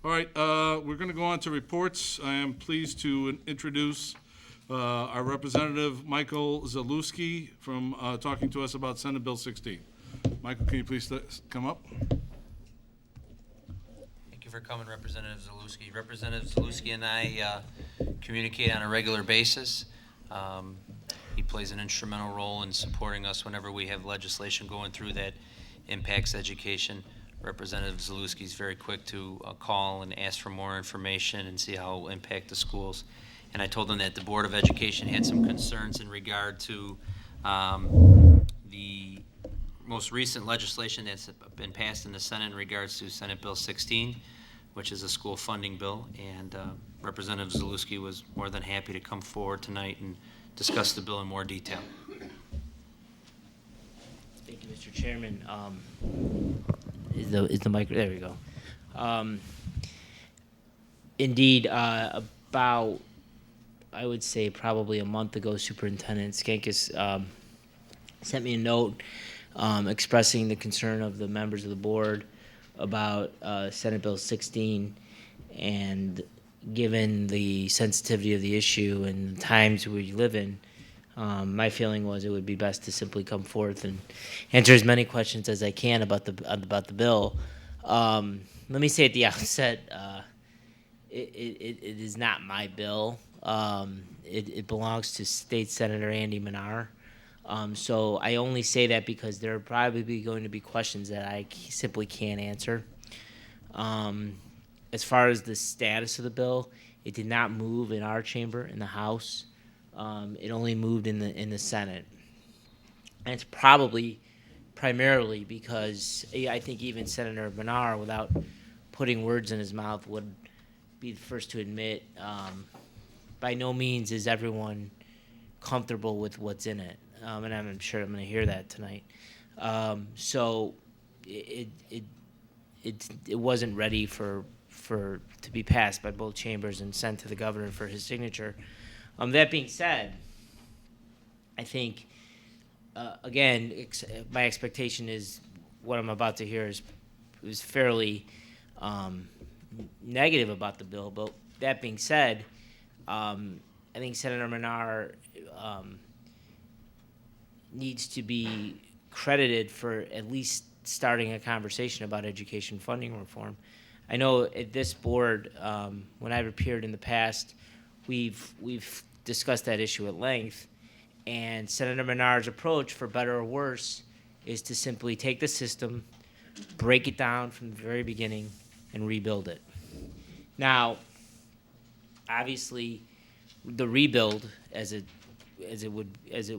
All right, we're going to go on to reports. I am pleased to introduce our representative, Michael Zalewski, from talking to us about Senate Bill 16. Michael, can you please come up? Thank you for coming, Representative Zalewski. Representative Zalewski and I communicate on a regular basis. He plays an instrumental role in supporting us whenever we have legislation going through that impacts education. Representative Zalewski is very quick to call and ask for more information and see how it will impact the schools. And I told him that the Board of Education had some concerns in regard to the most recent legislation that's been passed in the Senate in regards to Senate Bill 16, which is a school funding bill. And Representative Zalewski was more than happy to come forward tonight and discuss the bill in more detail. Thank you, Mr. Chairman. Is the mic? There we go. Indeed, about, I would say probably a month ago, Superintendent Skankis sent me a note expressing the concern of the members of the board about Senate Bill 16, and given the sensitivity of the issue and the times we live in, my feeling was it would be best to simply come forth and answer as many questions as I can about the bill. Let me say at the outset, it is not my bill. It belongs to State Senator Andy Minar. So I only say that because there are probably going to be questions that I simply can't answer. As far as the status of the bill, it did not move in our chamber in the House. It only moved in the Senate. And it's probably primarily because I think even Senator Minar, without putting words in his mouth, would be the first to admit by no means is everyone comfortable with what's in it. And I'm sure I'm going to hear that tonight. So it wasn't ready for to be passed by both chambers and sent to the governor for his signature. That being said, I think, again, my expectation is what I'm about to hear is fairly negative about the bill. But that being said, I think Senator Minar needs to be credited for at least starting a conversation about education funding reform. I know at this board, when I've appeared in the past, we've discussed that issue at length, and Senator Minar's approach, for better or worse, is to simply take the system, break it down from the very beginning, and rebuild it. Now, obviously, the rebuild, as it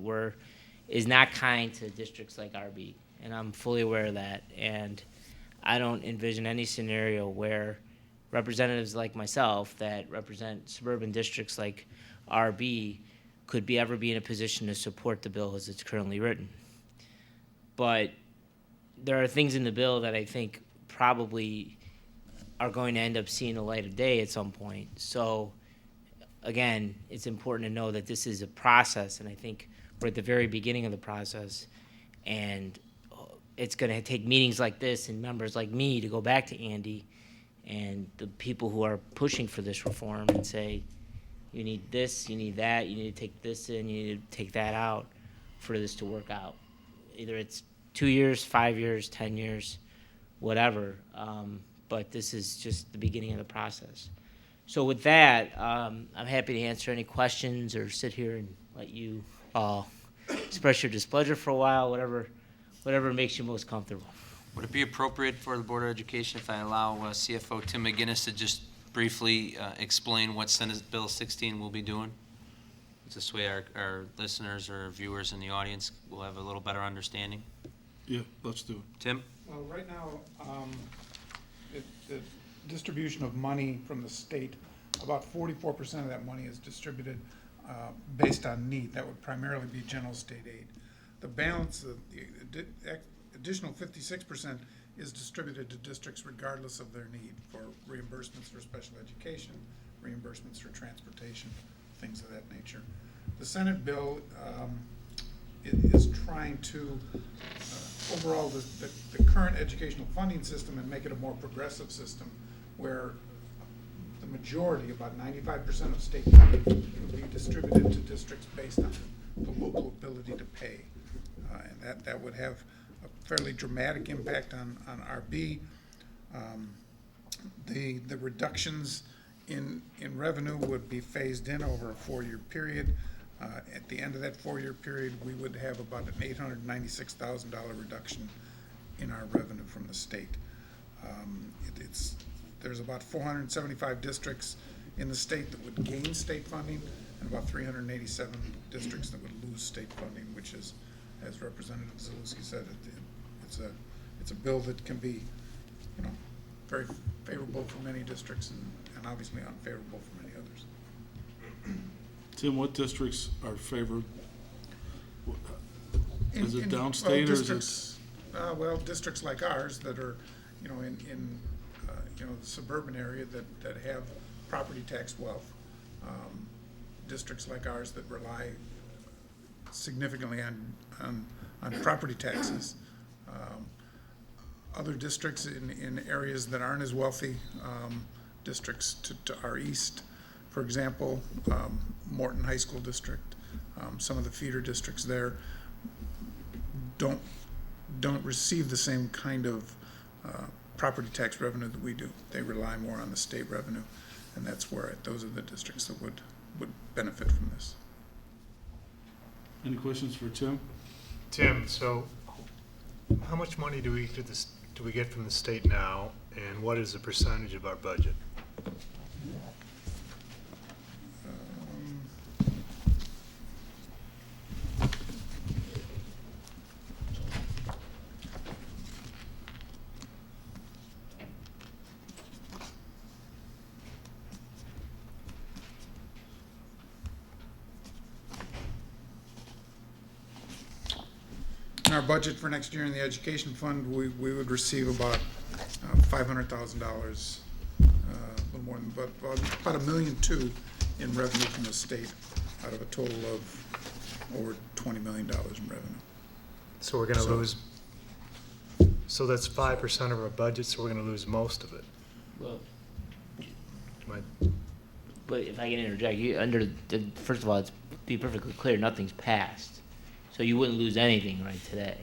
were, is not kind to districts like RB, and I'm fully aware of that. And I don't envision any scenario where representatives like myself that represent suburban districts like RB could ever be in a position to support the bill as it's currently written. But there are things in the bill that I think probably are going to end up seeing the light of day at some point. So again, it's important to know that this is a process, and I think we're at the very beginning of the process, and it's going to take meetings like this and members like me to go back to Andy and the people who are pushing for this reform and say, you need this, you need that, you need to take this in, you need to take that out for this to work out. Either it's 2 years, 5 years, 10 years, whatever, but this is just the beginning of the process. So with that, I'm happy to answer any questions or sit here and let you express your displeasure for a while, whatever makes you most comfortable. Would it be appropriate for the Board of Education if I allow CFO Tim McGinnis to just briefly explain what Senate Bill 16 will be doing? This way our listeners or viewers in the audience will have a little better understanding. Yeah, let's do it. Tim? Well, right now, the distribution of money from the state, about 44% of that money is distributed based on need. That would primarily be general state aid. The balance, the additional 56% is distributed to districts regardless of their need for reimbursements for special education, reimbursements for transportation, things of that nature. The Senate bill is trying to overall the current educational funding system and make it a more progressive system where the majority, about 95% of state funding will be distributed to districts based on the local ability to pay. And that would have a fairly dramatic impact on RB. The reductions in revenue would be phased in over a 4-year period. At the end of that 4-year period, we would have about an $896,000 reduction in our revenue from the state. There's about 475 districts in the state that would gain state funding, and about 387 districts that would lose state funding, which is, as Representative Zalewski said, it's a bill that can be, very favorable for many districts and obviously unfavorable for many others. Tim, what districts are favored? Is it Well, downstate or is districts, well, districts like ours that are, in the suburban area that have property tax wealth, districts like ours that rely significantly on property taxes. Other districts in areas that aren't as wealthy, districts to our east, for example, Morton High School District, some of the feeder districts there don't receive the same kind of property tax revenue that we do. They rely more on the state revenue, and those are the districts that would benefit from this. Any questions for Tim? Tim, so how much money do we get from the state now, and what is the percentage of our budget? In our budget for next year in the education fund, we would receive about $500,000, a little more than, about $1.2 million in revenue from the state, out of a total of over $20 million in revenue. So we're gonna lose, so that's 5% of our budget, so we're gonna lose most of it. Well, Am I- but if I can interject, first of all, let's be perfectly clear, nothing's passed. So you wouldn't lose anything right today.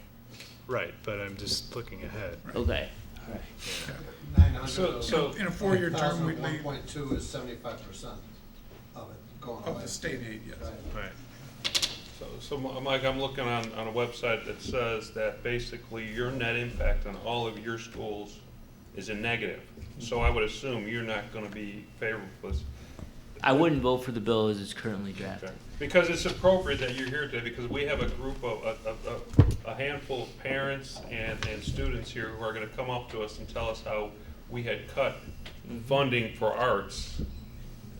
Right, but I'm just looking ahead. Okay, all right. So In a 4-year term, we'd leave 1.2 is 75% of it going of away. the state aid, yes. Right. So Mike, I'm looking on a website that says that basically your net impact on all of your schools is a negative. So I would assume you're not gonna be favorable with this. I wouldn't vote for the bill as it's currently drafted. Because it's appropriate that you're here today, because we have a group of, a handful of parents and students here who are gonna come up to us and tell us how we had cut funding for arts,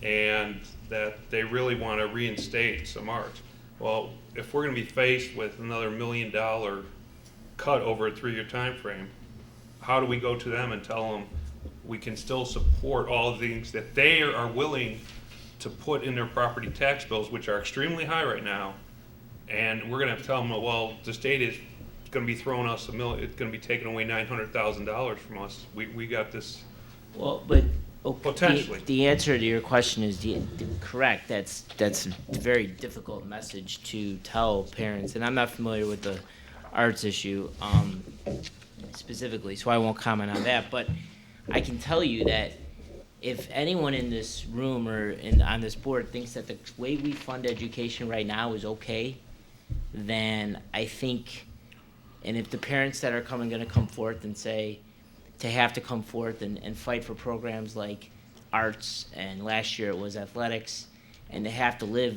and that they really wanna reinstate some arts. Well, if we're gonna be faced with another $1 million cut over a 3-year time frame, how do we go to them and tell them we can still support all the things that they are willing to put in their property tax bills, which are extremely high right now, and we're gonna have to tell them, well, the state is gonna be throwing us it's gonna be taking away $900,000 from us. We got this. Well, but Potentially. the answer to your question is correct. That's a very difficult message to tell parents, and I'm not familiar with the arts issue specifically, so I won't comment on that. But I can tell you that if anyone in this room or on this board thinks that the way we fund education right now is okay, then I think, and if the parents that are going to come forth and say, to have to come forth and fight for programs like arts, and last year it was athletics, and they have to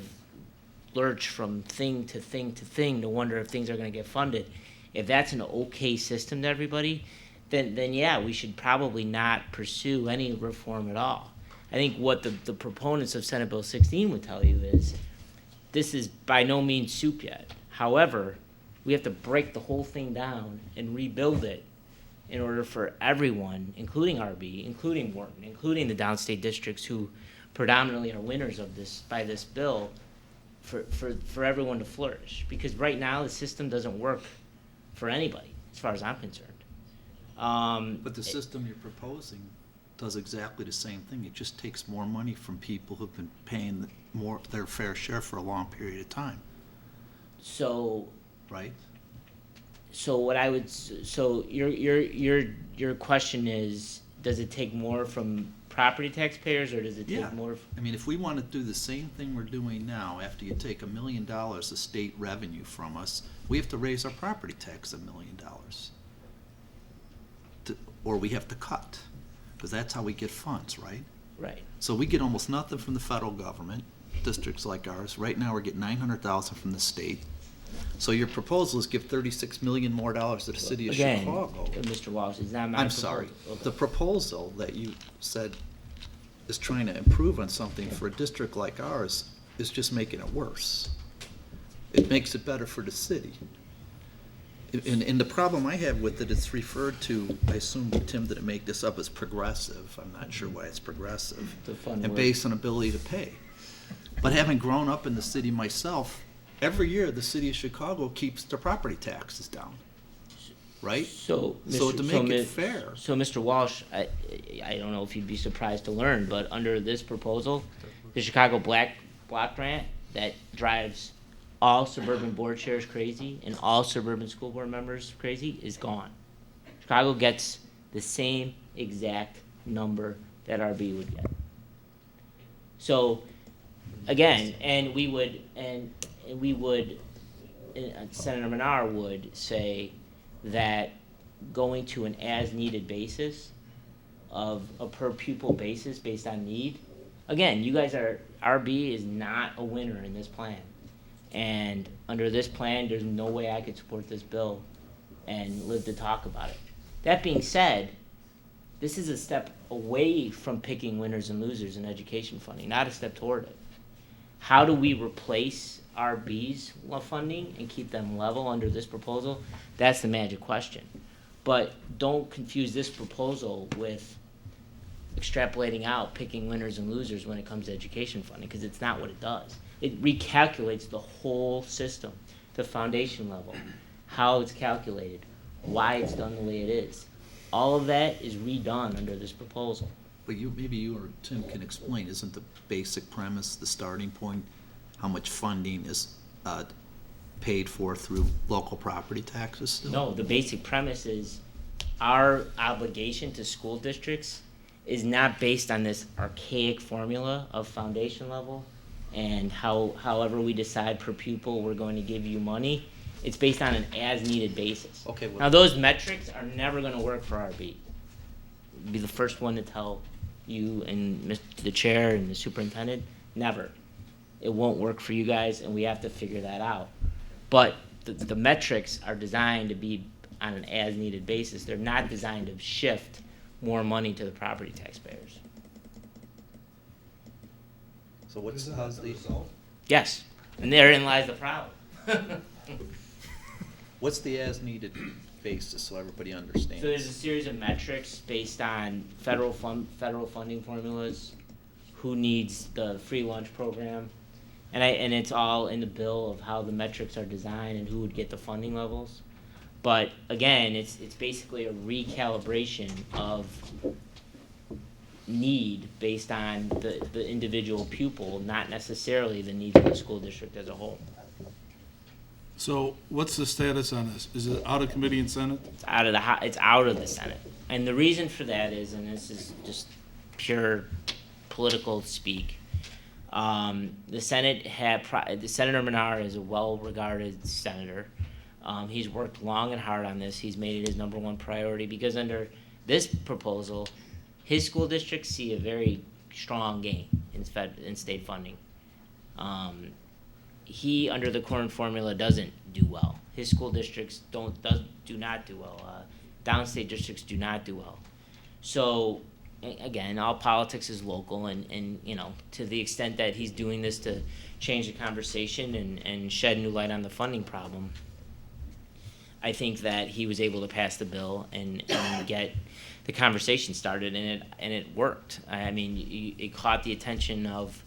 lurch from thing to thing to thing to wonder if things are going to get funded. If that's an okay system to everybody, then yeah, we should probably not pursue any reform at all. I think what the proponents of Senate Bill 16 would tell you is, this is by no means soup yet. However, we have to break the whole thing down and rebuild it in order for everyone, including RB, including Morton, including the downstate districts who predominantly are winners of this, by this bill, for everyone to flourish. Because right now, the system doesn't work for anybody, as far as I'm concerned. But the system you're proposing does exactly the same thing. It just takes more money from people who've been paying more their fair share for a long period of time, So, right? so what I would, so your question is, does it take more from property taxpayers, or does it Yeah. take more? I mean, if we want to do the same thing we're doing now, after you take $1 million of state revenue from us, we have to raise our property tax $1 million. Or we have to cut, because that's how we get funds, right? Right. So we get almost nothing from the federal government, districts like ours. Right now, we're getting $900,000 from the state. So your proposal is give $36 million more to the city of Again, Chicago. Mr. Walsh, it's not my I'm proposal. sorry. Okay. The proposal that you said is trying to improve on something for a district like ours is just making it worse. It makes it better for the city. And the problem I have with it, it's referred to, I assume Tim didn't make this up, as progressive. I'm not sure why it's progressive. It's a fun And word. based on ability to pay. But having grown up in the city myself, every year the city of Chicago keeps their property taxes down. Right? So, So Mr. to so make it Mi- fair. So, Mr. Walsh, I don't know if you'd be surprised to learn, but under this proposal, the Chicago Block Grant that drives all suburban board chairs crazy and all suburban school board members crazy is gone. Chicago gets the same exact number that RB would get. So, again, and Senator Menard would say that going to an as-needed basis of a per pupil basis based on need, again, you guys RB is not a winner in this plan. And under this plan, there's no way I could support this bill and live to talk about it. That being said, this is a step away from picking winners and losers in education funding, not a step toward it. How do we replace RB's funding and keep them level under this proposal? That's the magic question. But don't confuse this proposal with extrapolating out picking winners and losers when it comes to education funding, because it's not what it does. It recalculates the whole system, the foundation level, how it's calculated, why it's done the way it is. All of that is redone under this proposal. But maybe you or Tim can explain, isn't the basic premise, the starting point, how much funding is paid for through local property taxes still? No, the basic premise is our obligation to school districts is not based on this archaic formula of foundation level and however we decide per pupil we're going to give you money. It's based on an as-needed basis. Okay, well- Now, those metrics are never going to work for RB. I'll be the first one to tell you and the chair and the superintendent, never. It won't work for you guys, and we have to figure that out. But the metrics are designed to be on an as-needed basis. They're not designed to shift more money to the property taxpayers. So what's, Isn't how's that the the, result? Yes, and therein lies the problem. what's the as-needed basis, so everybody understands? So there's a series of metrics based on federal funding formulas, who needs the free lunch program, and it's all in the bill of how the metrics are designed and who would get the funding levels. But again, it's basically a recalibration of need based on the individual pupil, not necessarily the needs of the school district as a whole. So what's the status on this? Is it out of committee and Senate? It's out of the Senate. And the reason for that is, and this is just pure political speak, the Senate Senator Menard is a well-regarded senator. He's worked long and hard on this. He's made it his number one priority because under this proposal, his school districts see a very strong gain in state funding. He, under the current formula, doesn't do well. His school districts do not do well. Downstate districts do not do well. So, again, all politics is local, and you know, to the extent that he's doing this to change the conversation and shed new light on the funding problem, I think that he was able to pass the bill and get the conversation started, and it worked. I mean, it caught the attention of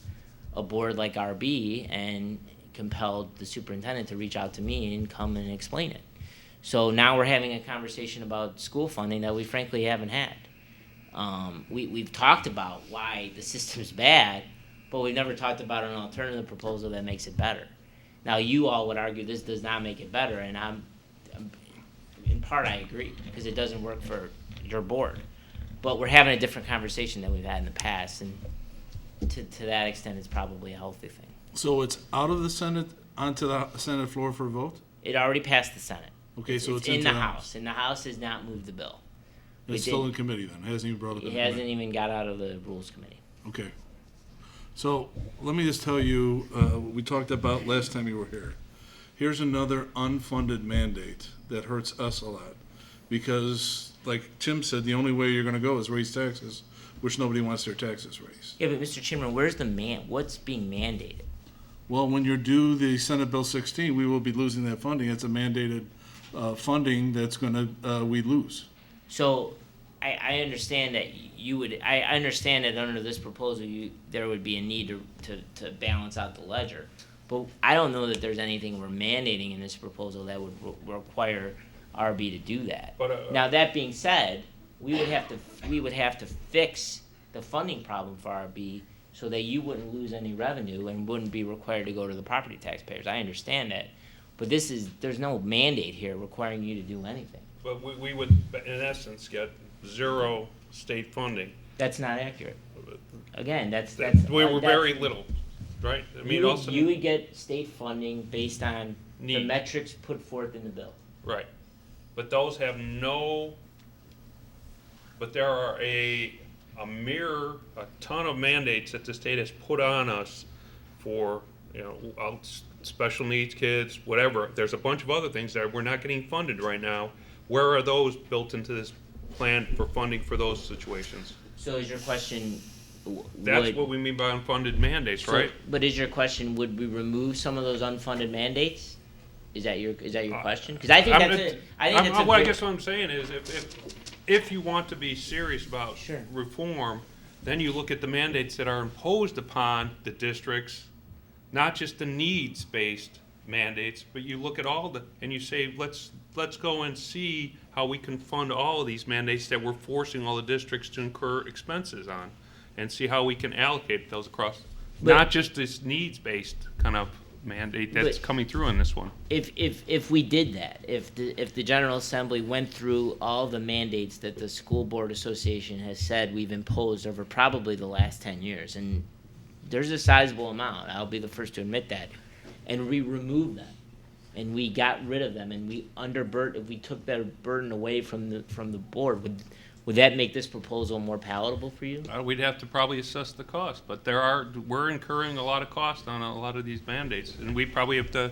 a board like RB and compelled the superintendent to reach out to me and come and explain it. So now we're having a conversation about school funding that we frankly haven't had. We've talked about why the system's bad, but we've never talked about an alternative proposal that makes it better. Now, you all would argue this does not make it better, and in part, I agree, because it doesn't work for your board. But we're having a different conversation than we've had in the past, and to that extent, it's probably a healthy thing. So it's out of the Senate, onto the Senate floor for a vote? It already passed the Senate. Okay, so it's in into the the House, House. and the House has not moved the bill. It's still in committee then, hasn't even brought it to It the hasn't committee? even got out of the Rules Committee. Okay. So, let me just tell you, we talked about last time you were here. Here's another unfunded mandate that hurts us a lot. Because, like Tim said, the only way you're gonna go is raise taxes, which nobody wants their taxes raised. Yeah, but Mr. Chairman, where's what's being mandated? Well, when you're due the Senate Bill 16, we will be losing that funding. It's a mandated funding that's gonna, we lose. So, I understand that I understand that under this proposal, there would be a need to balance out the ledger. But I don't know that there's anything we're mandating in this proposal that would require RB to do that. But, Now, that being said, we would have to fix the funding problem for RB so that you wouldn't lose any revenue and wouldn't be required to go to the property taxpayers. I understand that. But there's no mandate here requiring you to do anything. But we would, in essence, get zero state funding. That's not accurate. Again, We were very little, right? I mean, also. You would get state funding based on the Need. metrics put forth in the bill. Right. But those have but there are a ton of mandates that the state has put on us for, special needs kids, whatever. There's a bunch of other things that we're not getting funded right now. Where are those built into this plan for funding for those situations? So is your question? That's what we mean by unfunded mandates, right? But is your question, would we remove some of those unfunded mandates? Is that your question? Because I think I guess what I'm saying is, if you want to be serious about Sure. reform, then you look at the mandates that are imposed upon the districts, not just the needs-based mandates, but you look at and you say, let's go and see how we can fund all of these mandates that we're forcing all the districts to incur expenses on, and see how we can allocate those across, not just this needs-based kind of mandate that's coming through in this one. If we did that, if the General Assembly went through all the mandates that the School Board Association has said we've imposed over probably the last 10 years, and there's a sizable amount, I'll be the first to admit that, and we removed them, and we got rid of them, and if we took that burden away from the board, would that make this proposal more palatable for you? We'd have to probably assess the cost, but we're incurring a lot of cost on a lot of these mandates, and we probably have to,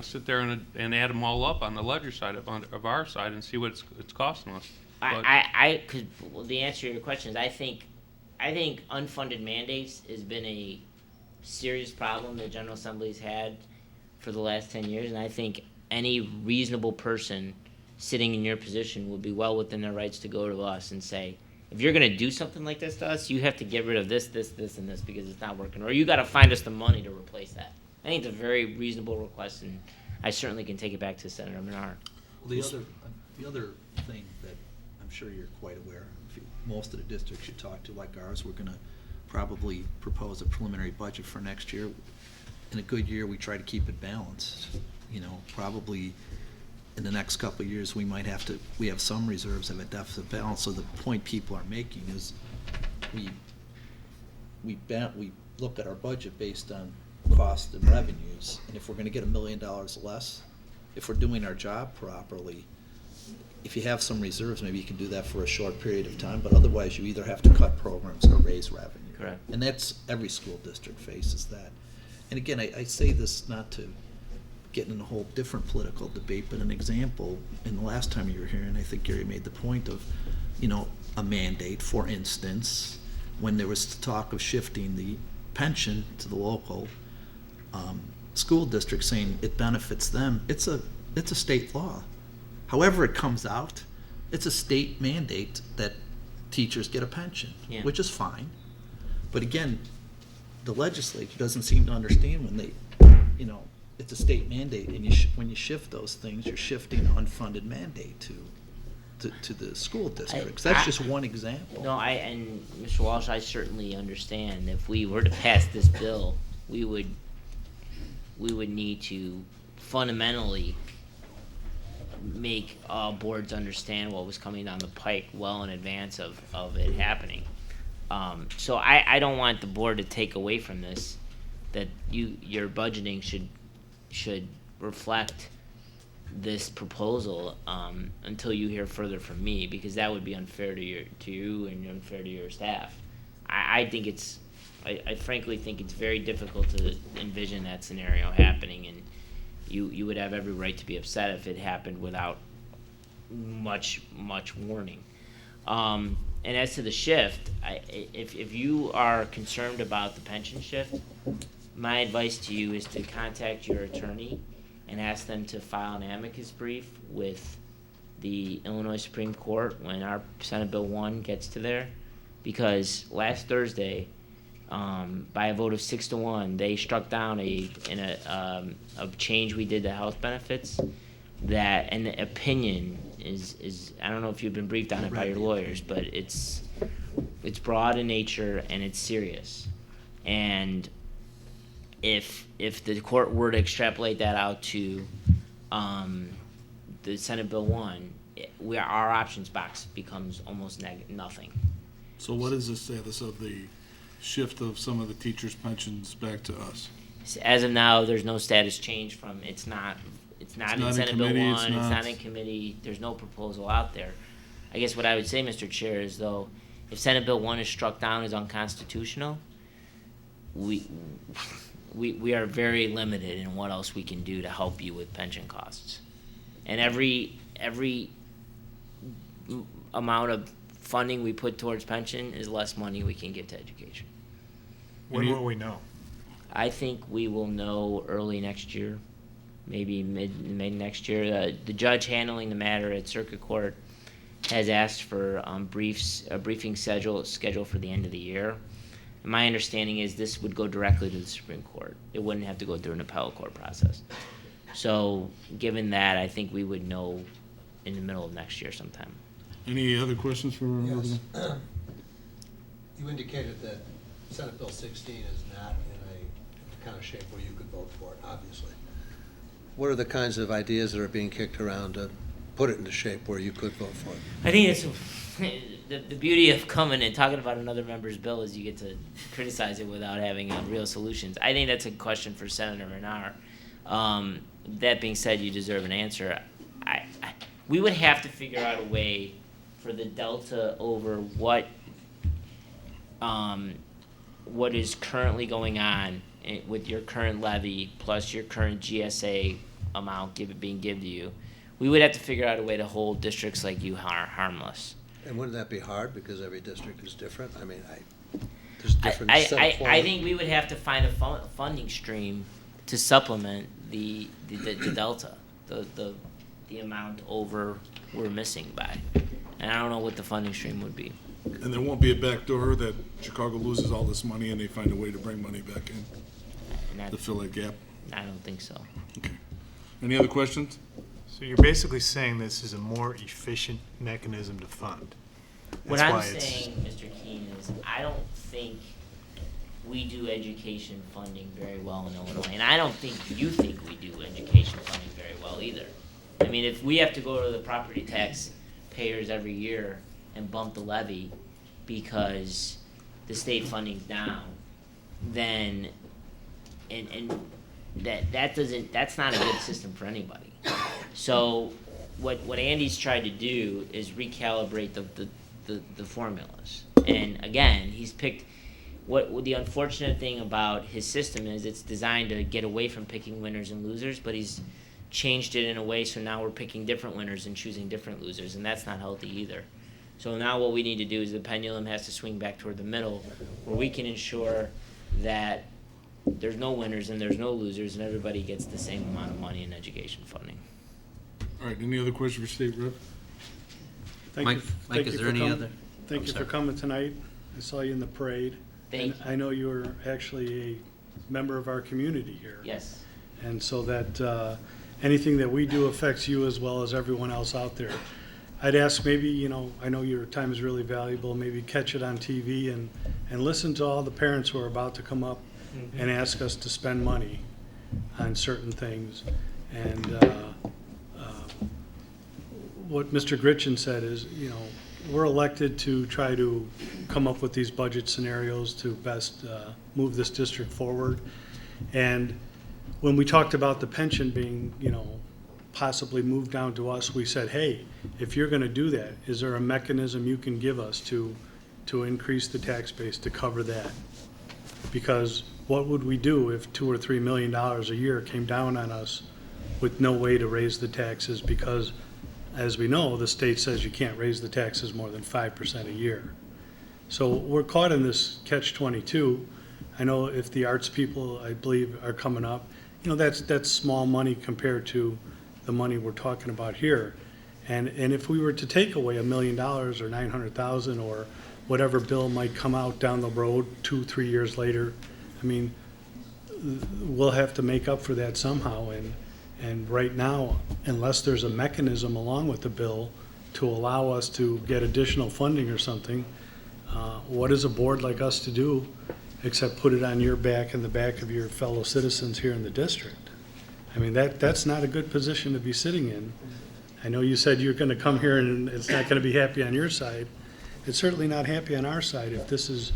sit there and add them all up on the ledger side of our side and see what it's costing us. The answer to your question is I think unfunded mandates has been a serious problem the General Assembly's had for the last 10 years, and I think any reasonable person sitting in your position would be well within their rights to go to us and say, if you're going to do something like this to us, you have to get rid of this, and this because it's not working, or you got to find us the money to replace that. I think it's a very reasonable request, and I certainly can take it back to Senator Menard. Well, the other thing that I'm sure you're quite aware, most of the districts you talk to, like ours, we're going to probably propose a preliminary budget for next year. In a good year, we try to keep it balanced. Probably in the next couple of years, we have some reserves of a deficit balance. So the point people are making is we look at our budget based on cost and revenues, and if we're going to get $1 million less, if we're doing our job properly, if you have some reserves, maybe you can do that for a short period of time, but otherwise you either have to cut programs or raise revenue. Correct. And that's, every school district faces that. And again, I say this not to get in a whole different political debate, but an example, in the last time you were here, and I think Gary made the point of, a mandate, for instance, when there was talk of shifting the pension to the local school district, saying it benefits them, it's a state law. However it comes out, it's a state mandate that teachers get a pension, Yeah. which is fine. But again, the legislature doesn't seem to understand when they, it's a state mandate, and when you shift those things, you're shifting an unfunded mandate to to the school districts. That's just one example. No, and Mr. Walsh, I certainly understand. If we were to pass this bill, we would need to fundamentally make all boards understand what was coming down the pike well in advance of it happening. So I don't want the board to take away from this, that your budgeting should reflect this proposal until you hear further from me, because that would be unfair to you and unfair to your staff. I frankly think it's very difficult to envision that scenario happening, and you would have every right to be upset if it happened without much warning. And as to the shift, if you are concerned about the pension shift, my advice to you is to contact your attorney and ask them to file an amicus brief with the Illinois Supreme Court when our Senate Bill 1 gets to there. Because last Thursday, by a vote of 6-1, they struck down a change we did to health benefits. That, and the opinion is I don't know if you've been briefed on it by your lawyers, but it's broad in nature and it's serious. And if the court were to extrapolate that out to the Senate Bill 1, our options box becomes almost nothing. So what is the status of the shift of some of the teachers' pensions back to us? As of now, there's no status change from it's not in in Senate Bill 1, committee, it's it's not not- in committee, there's no proposal out there. I guess what I would say, Mr. Chair, is though, if Senate Bill 1 is struck down as unconstitutional, we are very limited in what else we can do to help you with pension costs. And every amount of funding we put towards pension is less money we can give to education. When will we know? I think we will know early next year, maybe mid next year. The judge handling the matter at Circuit Court has asked for a briefing schedule for the end of the year. And my understanding is this would go directly to the Supreme Court. It wouldn't have to go through an appellate court process. So given that, I think we would know in the middle of next year sometime. Any other questions for? Yes. You indicated that Senate Bill 16 is not in a kind of shape where you could vote for it, obviously. What are the kinds of ideas that are being kicked around to put it into shape where you could vote for it? I think it's the beauty of coming and talking about another member's bill is you get to criticize it without having real solutions. I think that's a question for Senator Rennar. That being said, you deserve an answer. We would have to figure out a way for the delta over what is currently going on with your current levy plus your current GSA amount being given to you. We would have to figure out a way to hold districts like you harmless. And wouldn't that be hard because every district is different? I mean, there's different set of I think we would have to find a funding stream to supplement the delta, the amount over we're missing by. And I don't know what the funding stream would be. And there won't be a backdoor that Chicago loses all this money and they find a way to bring money back in And to fill that gap? I don't think so. Okay. Any other questions? So you're basically saying this is a more efficient mechanism to fund. What That's I'm why it's- saying, Mr. Keene, is I don't think we do education funding very well in Illinois, and I don't think you think we do education funding very well either. I mean, if we have to go to the property tax payers every year and bump the levy because the state funding's down, then that's not a good system for anybody. So what Andy's tried to do is recalibrate the formulas. And again, he's picked what the unfortunate thing about his system is it's designed to get away from picking winners and losers, but he's changed it in a way so now we're picking different winners and choosing different losers, and that's not healthy either. So now what we need to do is the pendulum has to swing back toward the middle where we can ensure that there's no winners and there's no losers and everybody gets the same amount of money in education funding. All right, any other questions for State Rep? Mike, is there any other? Thank you for coming tonight. I saw you in the parade. Thank And I know you were actually a member of our community here. Yes. And so that anything that we do affects you as well as everyone else out there. I'd ask maybe, you know, I know your time is really valuable, maybe catch it on TV and listen to all the parents who are about to come up and ask us to spend money on certain things. And what Mr. Gritchen said is, you know, we're elected to try to come up with these budget scenarios to best move this district forward. And when we talked about the pension being, you know, possibly moved down to us, we said, hey, if you're gonna do that, is there a mechanism you can give us to increase the tax base to cover that? Because what would we do if $2 or $3 million a year came down on us with no way to raise the taxes? Because, as we know, the state says you can't raise the taxes more than 5% a year. So we're caught in this catch-22. I know if the arts people, I believe, are coming up, you know, that's small money compared to the money we're talking about here. And if we were to take away $1 million or 900,000 or whatever bill might come out down the road 2-3 years later, I mean, we'll have to make up for that somehow. And right now, unless there's a mechanism along with the bill to allow us to get additional funding or something, what is a board like us to do except put it on your back and the back of your fellow citizens here in the district? I mean, that's not a good position to be sitting in. I know you said you're gonna come here and it's not gonna be happy on your side. It's certainly not happy on our side if this is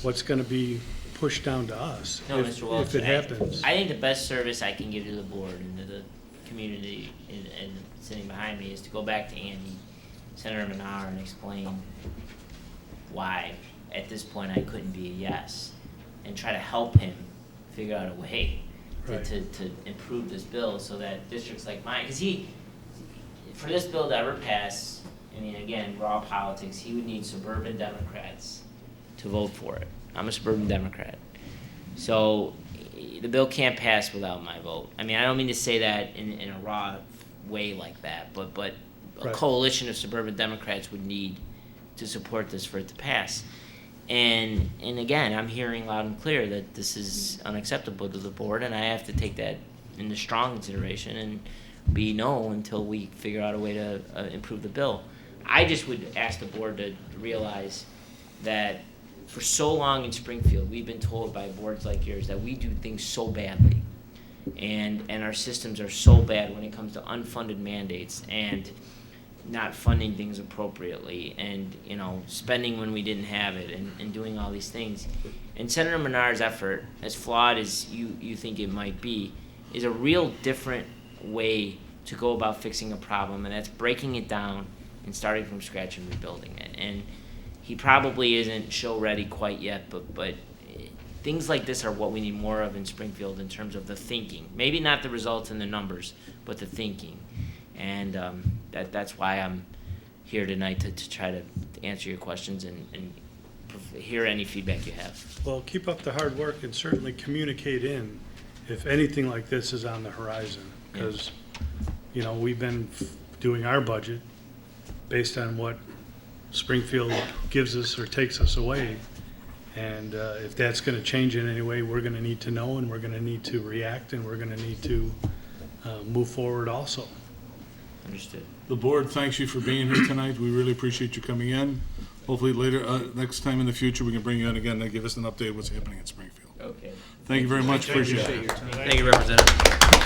what's gonna be pushed down to us, No, if Mr. Welch, it happens. I think the best service I can give to the board and to the community and sitting behind me is to go back to Andy, Senator Menard, and explain why at this point I couldn't be a yes, and try to help him figure out a way Right. to improve this bill so that districts like mine, because for this bill to ever pass, I mean, again, raw politics, he would need suburban Democrats to vote for it. I'm a suburban Democrat. So the bill can't pass without my vote. I mean, I don't mean to say that in a raw way like that, but a Right. coalition of suburban Democrats would need to support this for it to pass. And again, I'm hearing loud and clear that this is unacceptable to the board, and I have to take that into strong consideration and be no until we figure out a way to improve the bill. I just would ask the board to realize that for so long in Springfield, we've been told by boards like yours that we do things so badly, and our systems are so bad when it comes to unfunded mandates and not funding things appropriately, and you know, spending when we didn't have it, and doing all these things. And Senator Menard's effort, as flawed as you think it might be, is a real different way to go about fixing a problem, and that's breaking it down and starting from scratch and rebuilding it. And he probably isn't show ready quite yet, but things like this are what we need more of in Springfield in terms of the thinking. Maybe not the results and the numbers, but the thinking. And that's why I'm here tonight to try to answer your questions and hear any feedback you have. Well, keep up the hard work and certainly communicate if anything like this is on the horizon. Because, you know, we've been doing our budget based on what Springfield gives us or takes us away. And if that's going to change in any way, we're going to need to know, and we're going to need to react, and we're going to need to move forward also. Understood. The board thanks you for being here tonight. We really appreciate you coming in. Hopefully later, next time in the future, we can bring you in again and give us an update of what's happening in Springfield. Okay. Thank you very much. Appreciate it. Thank you, Representative.